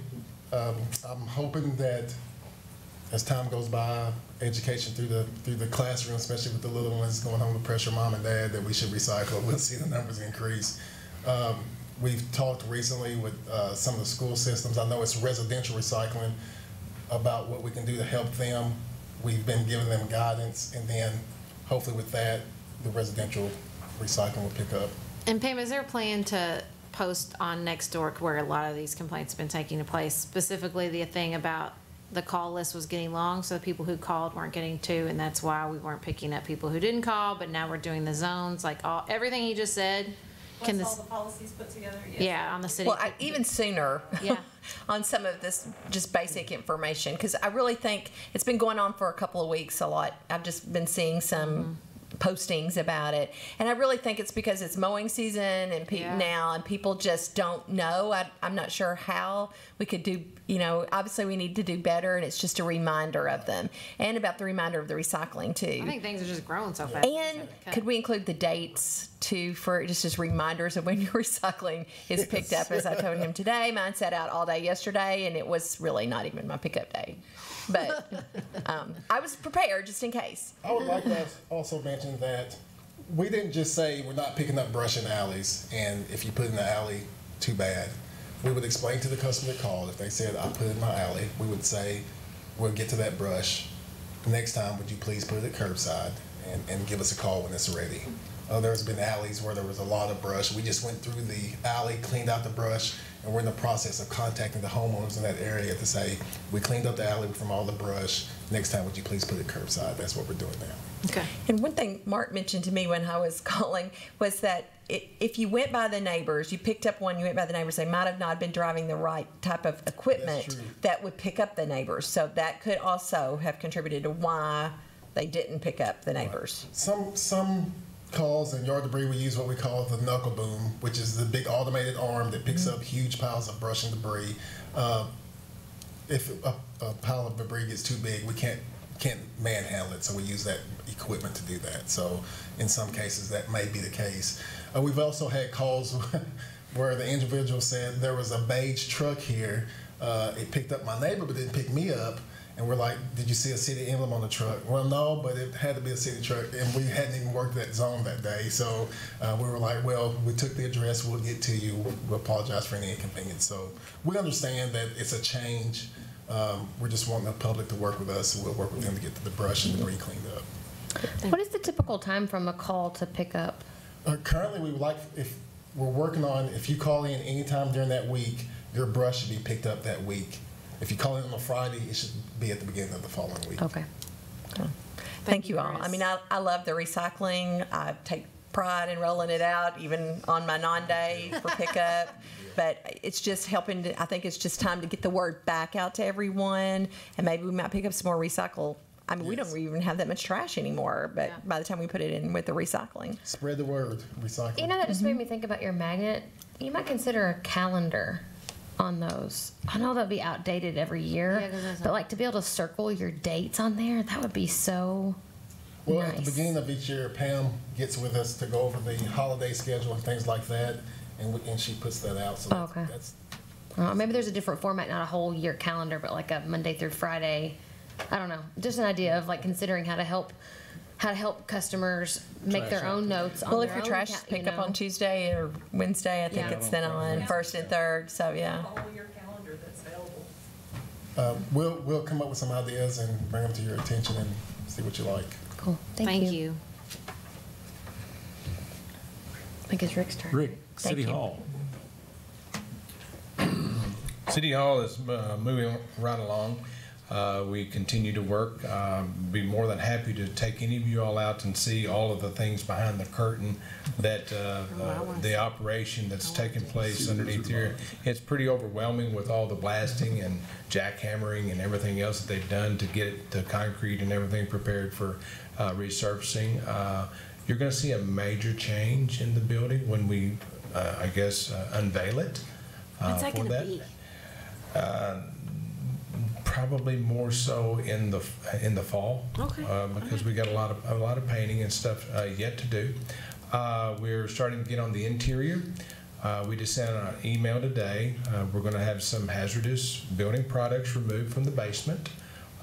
I'm hoping that as time goes by, education through the classroom, especially with the little ones going home to pressure mom and dad, that we should recycle. We'll see the numbers increase. We've talked recently with some of the school systems. I know it's residential recycling about what we can do to help them. We've been giving them guidance, and then hopefully with that, the residential recycling will pick up. And Pam, is there a plan to post on Nextdoor where a lot of these complaints have been taking place, specifically the thing about the call list was getting long, so the people who called weren't getting to, and that's why we weren't picking up people who didn't call, but now we're doing the zones, like everything you just said. Once all the policies put together, yes. Yeah, on the city. Well, even sooner on some of this just basic information, because I really think it's been going on for a couple of weeks a lot. I've just been seeing some postings about it, and I really think it's because it's mowing season and now, and people just don't know. I'm not sure how we could do, obviously we need to do better, and it's just a reminder of them, and about the reminder of the recycling too. I think things are just growing so fast. And could we include the dates too, for just as reminders of when your recycling is picked up? As I told him today, mine sat out all day yesterday, and it was really not even my pickup day. But I was prepared just in case. I would like to also mention that we didn't just say we're not picking up brush in alleys, and if you put it in the alley, too bad. We would explain to the customer that called, if they said, I put it in my alley, we would say, we'll get to that brush. Next time, would you please put it at curbside and give us a call when it's ready. There's been alleys where there was a lot of brush. We just went through the alley, cleaned out the brush, and we're in the process of contacting the homeowners in that area to say, we cleaned up the alley from all the brush. Next time, would you please put it curbside? That's what we're doing now. Okay. And one thing Mark mentioned to me when I was calling was that if you went by the neighbors, you picked up one, you went by the neighbors, they might have not been driving the right type of equipment that would pick up the neighbors. So that could also have contributed to why they didn't pick up the neighbors. Some calls in yard debris, we use what we call the knuckle boom, which is the big automated arm that picks up huge piles of brush and debris. If a pile of debris gets too big, we can't manhandle it, so we use that equipment to do that. So in some cases, that may be the case. We've also had calls where the individual said there was a beige truck here. It picked up my neighbor, but didn't pick me up. And we're like, did you see a city emblem on the truck? Well, no, but it had to be a city truck, and we hadn't even worked that zone that day. So we were like, well, we took the address, we'll get to you, we'll apologize for any inconvenience. So we understand that it's a change. We're just wanting the public to work with us, and we'll work with them to get the brush and debris cleaned up. What is the typical time from a call to pick up? Currently, we would like, if we're working on, if you call in anytime during that week, your brush should be picked up that week. if you call in on a Friday, it should be at the beginning of the following week. Okay. Thank you all. I mean, I love the recycling. I take pride in rolling it out, even on my non-day for pickup. But it's just helping I think it's just time to get the word back out to everyone, and maybe we might pick up some more recycle. I mean, we don't even have that much trash anymore, but by the time we put it in with the recycling. Spread the word, recycle. You know, that just made me think about your magnet. You might consider a calendar on those. I know that'll be outdated every year, but like to be able to circle your dates on there, that would be so Well, nice. at the beginning of each year, Pam gets with us to go over the holiday schedule and things like that, and she puts that out. So Okay. that's Maybe there's a different format, not a whole year calendar, but like a Monday through Friday. I don't know. Just an idea of like considering how to help customers make their own notes on Well, their if your own trash is picked up on Tuesday or Wednesday, I think it's then on first and third. So yeah. Follow your calendar that's available. we'll come up with some ideas and bring them to your attention and see what you like. Cool. Thank you. I think it's Rick's turn. Rick, City Hall. City Hall is moving right along. We continue to work. Be more than happy to take any of you all out and see all of the things behind the curtain that the operation that's taking place underneath here. It's pretty overwhelming with all the blasting and jackhammering and everything else that they've done to get the concrete and everything prepared for resurfacing. You're going to see a major change in the building when we, I guess, unveil it. What's that going to be? Probably more so in the fall, because we got a lot of painting and stuff yet to do. We're starting to get on the interior. We just sent an email today. We're going to have some hazardous building products removed from the basement.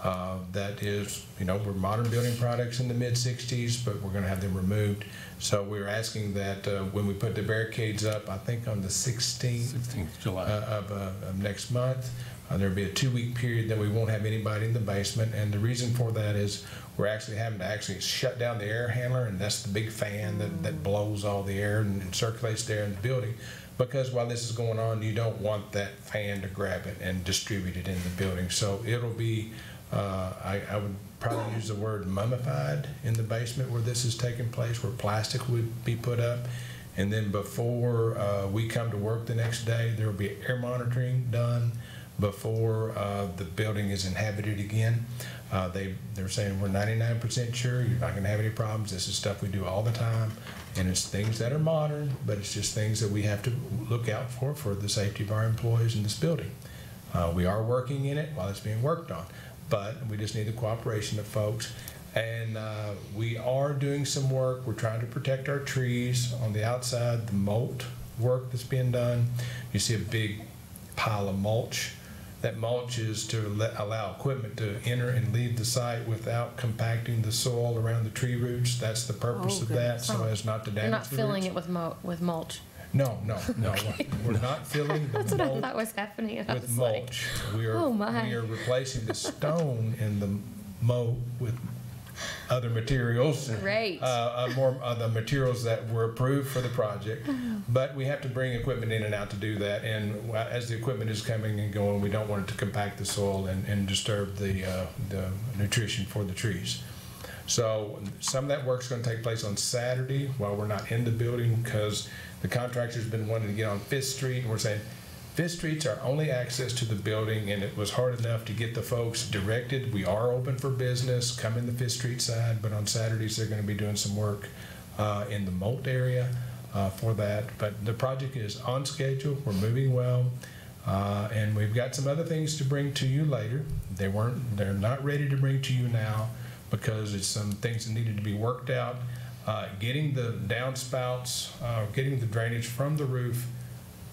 That is, we're modern building products in the mid-60s, but we're going to have them removed. So we're asking that when we put the barricades up, I think on the 16th July of next month, there'll be a 2-week period that we won't have anybody in the basement. And the reason for that is we're actually having to shut down the air handler, and that's the big fan that blows all the air and circulates the air in the building. Because while this is going on, you don't want that fan to grab it and distribute it in the building. So it'll be, I would probably use the word mummified in the basement where this is taking place, where plastic would be put up. And then before we come to work the next day, there will be air monitoring done before the building is inhabited again. They're saying we're 99% sure you're not going to have any problems. This is stuff we do all the time, and it's things that are modern, but it's just things that we have to look out for the safety of our employees in this building. We are working in it while it's being worked on, but we just need the cooperation of folks. And we are doing some work. We're trying to protect our trees on the outside, the mulch work that's being done. You see a big pile of mulch. That mulch is to allow equipment to enter and leave the site without compacting the soil around the tree roots. That's the purpose of that, so as not to damage the roots. You're not filling it with mulch. No. We're not filling the That's what I mulch thought was happening. And I with was like, mulch. We are oh my. we are replacing the stone in the moat with other materials. Great. More the materials that were approved for the project. But we have to bring equipment in and out to do that. And as the equipment is coming and going, we don't want it to compact the soil and disturb the nutrition for the trees. So some of that work's going to take place on Saturday while we're not in the building, because the contractor's been wanting to get on 5th Street, and we're saying 5th Street's our only access to the building, and it was hard enough to get the folks directed. We are open for business, come in the 5th Street side, but on Saturdays they're going to be doing some work in the Molt area for that. But the project is on schedule, we're moving well, and we've got some other things to bring to you later. They're not ready to bring to you now because it's some things that needed to be worked out. Getting the downspouts, getting the drainage from the roof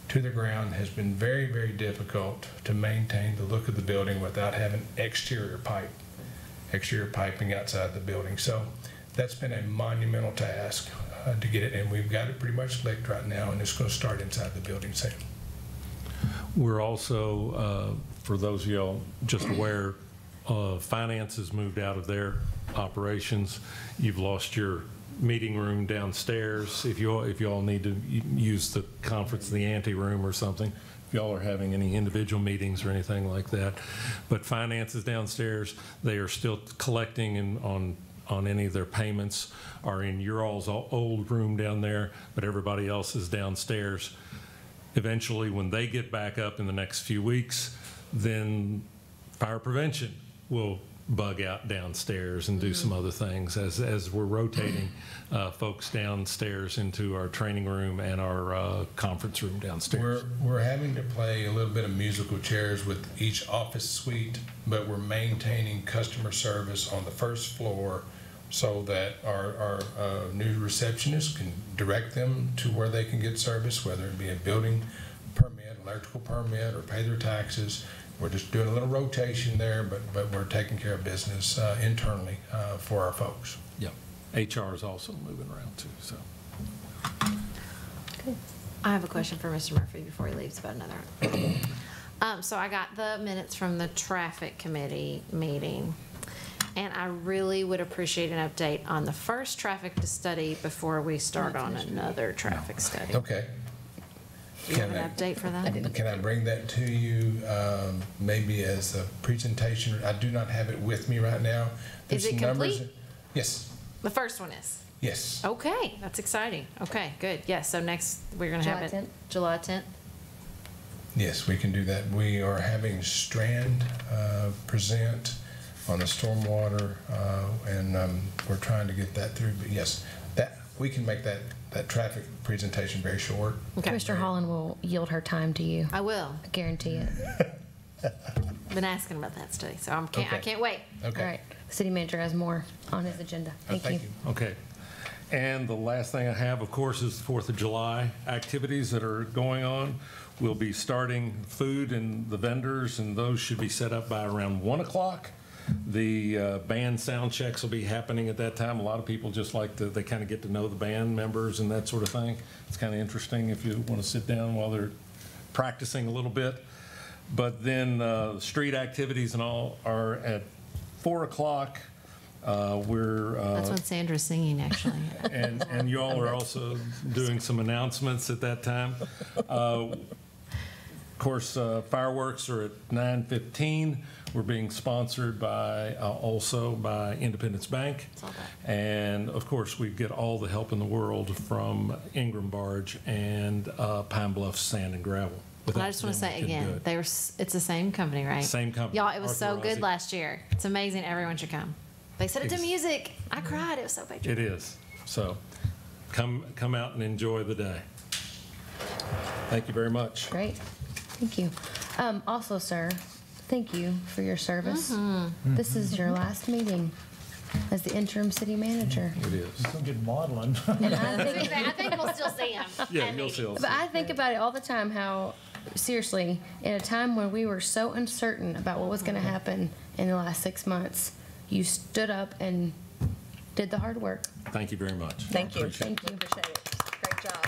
to the ground has been very, very difficult to maintain the look of the building without having exterior piping outside the building. So that's been a monumental task to get it, and we've got it pretty much slicked right now, and it's going to start inside the building soon. We're also, for those of y'all just aware, finance has moved out of their operations. You've lost your meeting room downstairs. If you all need to use the conference, the ante room or something, if y'all are having any individual meetings or anything like that. But finance is downstairs. They are still collecting on any of their payments, are in your all's old room down there, but everybody else is downstairs. Eventually, when they get back up in the next few weeks, then fire prevention will bug out downstairs and do some other things as we're rotating folks downstairs into our training room and our conference room downstairs. We're having to play a little bit of musical chairs with each office suite, but we're maintaining customer service on the first floor so that our new receptionist can direct them to where they can get service, whether it be a building permit, electrical permit, or pay their taxes. We're just doing a little rotation there, but we're taking care of business internally for our folks. Yeah. HR is also moving around too, so. I have a question for Mr. Murphy before he leaves about another. So I got the minutes from the traffic committee meeting, and I really would appreciate an update on the first traffic study before we start on another traffic study. Okay. Do you have an update for that? Can I bring that to you maybe as a presentation? I do not have it with me right now. Is it complete? Yes. The first one is? Yes. Okay, that's exciting. Okay, good. Yes, so next we're going to have it July 10th. Yes, we can do that. We are having Strand present on the stormwater, and we're trying to get that through. But yes, that we can make that traffic presentation very short. Okay. Commissioner Holland will yield her time to you. I will. I guarantee it. Been asking about that study, so I can't wait. Okay. All right. The city manager has more on his agenda. Thank you. Okay. And the last thing I have, of course, is the 4th of July activities that are going on. We'll be starting food and the vendors, and those should be set up by around 1 o'clock. The band sound checks will be happening at that time. A lot of people just like they kind of get to know the band members and that sort of thing. It's kind of interesting if you want to sit down while they're practicing a little bit. But then street activities and all are at 4 o'clock. That's when Sandra's singing, actually. and you all are also doing some announcements at that time. Of course, fireworks are at 9:15. We're being sponsored by also by Independence Bank. And of course, we get all the help in the world from Ingram Barge and Pine Bluff Sand and Gravel. And I just want to say again, it's the same company, right? Same company. Y'all, it was so good last year. It's amazing. Everyone should come. They said it to music. I cried. It was so patriotic. It is. So come out and enjoy the day. Thank you very much. Great. Thank you. Also, sir, thank you for your service. This is your last meeting as the interim city manager. It is. Some good modeling. And I think we'll still see him. Yeah, you'll see. But I think about it all the time how, seriously, in a time when we were so uncertain about what was going to happen in the last 6 months, you stood up and did the hard work. Thank you very much. Thank you. Thank you. Appreciate it. Great job.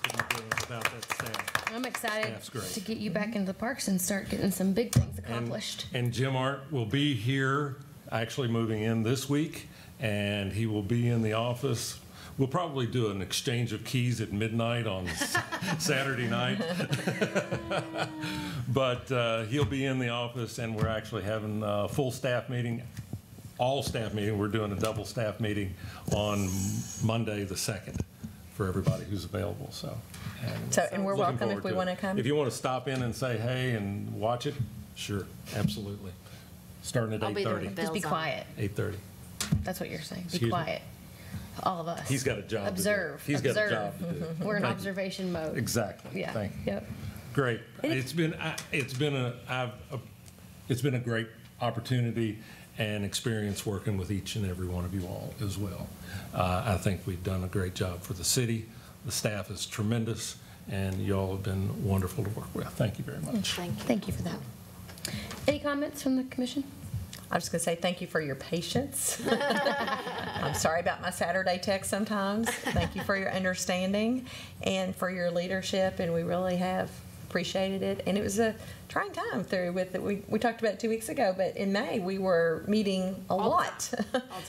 Couldn't do it without that staff. I'm excited Staff's great. to get you back into the parks and start getting some big things accomplished. And Jim Art will be here, actually moving in this week, and he will be in the office. We'll probably do an exchange of keys at midnight on Saturday night. But he'll be in the office, and we're actually having a full staff meeting, all staff meeting. We're doing a double staff meeting on Monday the 2nd for everybody who's available. And we're welcome if we want to come. If you want to stop in and say hey and watch it, sure, absolutely. Starting at 8:30. Just be quiet. 8:30. That's what you're saying. Be Excuse me? quiet. All of us. He's got a job Observe. to do. He's got a job to do. We're in Thank you. observation mode. Exactly. Yeah. Thank you. Yep. Great. It's been a great opportunity and experience working with each and every one of you all as well. I think we've done a great job for the city. The staff is tremendous, and you all have been wonderful to work with. Thank you very much. Thank you for that. Any comments from the commission? I was going to say thank you for your patience. I'm sorry about my Saturday text sometimes. Thank you for your understanding and for your leadership, and we really have appreciated it. And it was a trying time through with it. We talked about it 2 weeks ago, but in May we were meeting a lot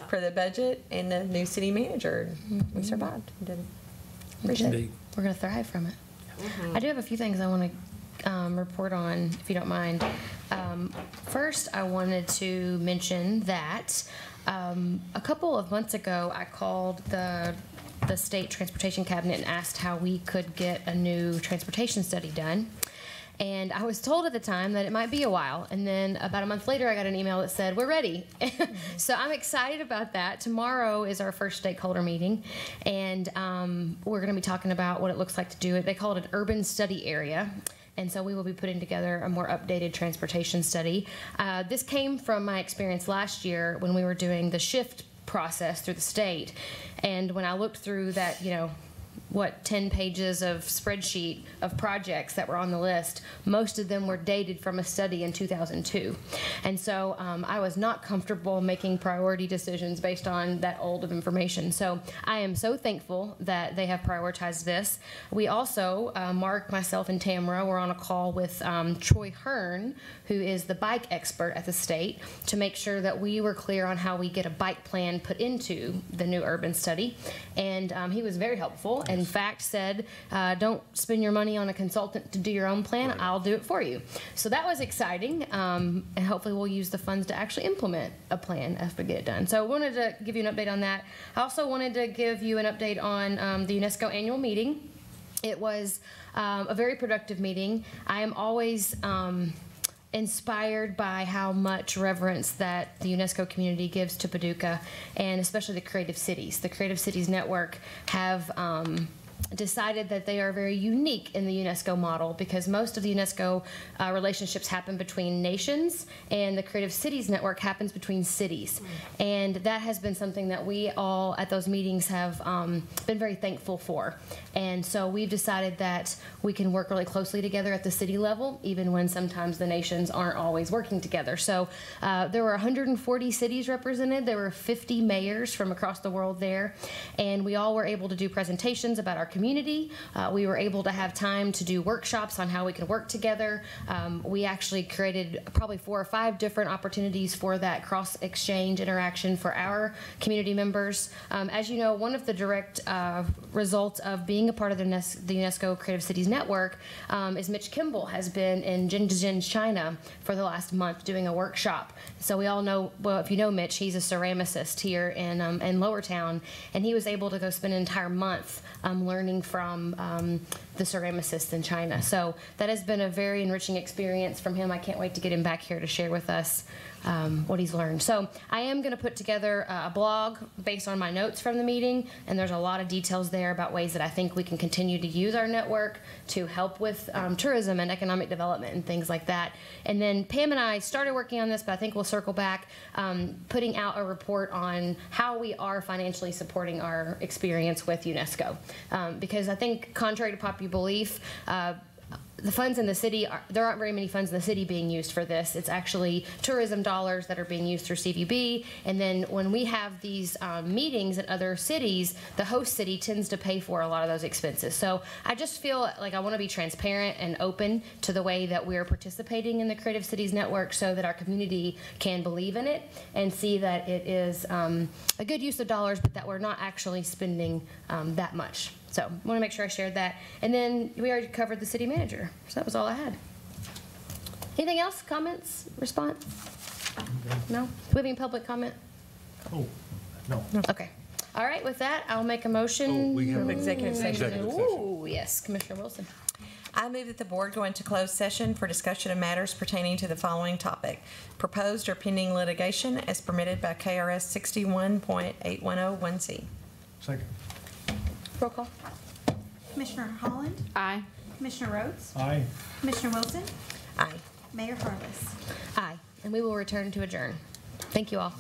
for the budget and the new city manager. We survived. Appreciate it. We're going to thrive from it. I do have a few things I want to report on, if you don't mind. First, I wanted to mention that a couple of months ago, I called the State Transportation Cabinet and asked how we could get a new transportation study done. And I was told at the time that it might be a while. And then about a month later, I got an email that said, we're ready. So I'm excited about that. Tomorrow is our first stakeholder meeting. And we're going to be talking about what it looks like to do it. They call it an urban study area. And so we will be putting together a more updated transportation study. This came from my experience last year when we were doing the shift process through the state. And when I looked through that, 10 pages of spreadsheet of projects that were on the list, most of them were dated from a study in 2002. And so I was not comfortable making priority decisions based on that old of information. So I am so thankful that they have prioritized this. We also, Mark, myself, and Tamara were on a call with Troy Hearn, who is the bike expert at the state, to make sure that we were clear on how we get a bike plan put into the new urban study. And he was very helpful. And in fact said, don't spend your money on a consultant to do your own plan. Right. I'll do it for you. So that was exciting, and hopefully we'll use the funds to actually implement a plan as we get it done. So I wanted to give you an update on that. I also wanted to give you an update on the UNESCO annual meeting. It was a very productive meeting. I am always inspired by how much reverence that the UNESCO community gives to Paducah, and especially the Creative Cities. The Creative Cities Network have decided that they are very unique in the UNESCO model, because most of the UNESCO relationships happen between nations, and the Creative Cities Network happens between cities. And that has been something that we all at those meetings have been very thankful for. And so we've decided that we can work really closely together at the city level, even when sometimes the nations aren't always working together. So there were 140 cities represented. There were 50 mayors from across the world there. And we all were able to do presentations about our community. We were able to have time to do workshops on how we could work together. We actually created probably 4 or 5 different opportunities for that cross-exchange interaction for our community members. As you know, one of the direct results of being a part of the UNESCO Creative Cities Network is Mitch Kimball has been in Shenzhen, China for the last month doing a workshop. So we all know, well, if you know Mitch, he's a ceramicist here in Lowertown, and he was able to go spend an entire month learning from the ceramicists in China. So that has been a very enriching experience from him. I can't wait to get him back here to share with us what he's learned. So I am going to put together a blog based on my notes from the meeting, and there's a lot of details there about ways that I think we can continue to use our network to help with tourism and economic development and things like that. And then Pam and I started working on this, but I think we'll circle back, putting out a report on how we are financially supporting our experience with UNESCO. Because I think, contrary to popular belief, the funds in the city, there aren't very many funds in the city being used for this. It's actually tourism dollars that are being used through CVB. And then when we have these meetings at other cities, the host city tends to pay for a lot of those expenses. So I just feel like I want to be transparent and open to the way that we're participating in the Creative Cities Network, so that our community can believe in it and see that it is a good use of dollars, but that we're not actually spending that much. So I want to make sure I shared that. And then we already covered the city manager. So that was all I had. Anything else? Comments? Response? No? Do we have any public comment? Oh, no. Okay. All right. With that, I'll make a motion. We have executive session. executive session. Ooh, yes. Commissioner Wilson. I move that the board go into closed session for discussion of matters pertaining to the following topic: proposed or pending litigation as permitted by KRS 61.8101C. Second. Roll call. Commissioner Holland? Aye. Commissioner Rhodes? Aye. Commissioner Wilson? Aye. Mayor Harless? Aye. And we will return to adjourn. Thank you all.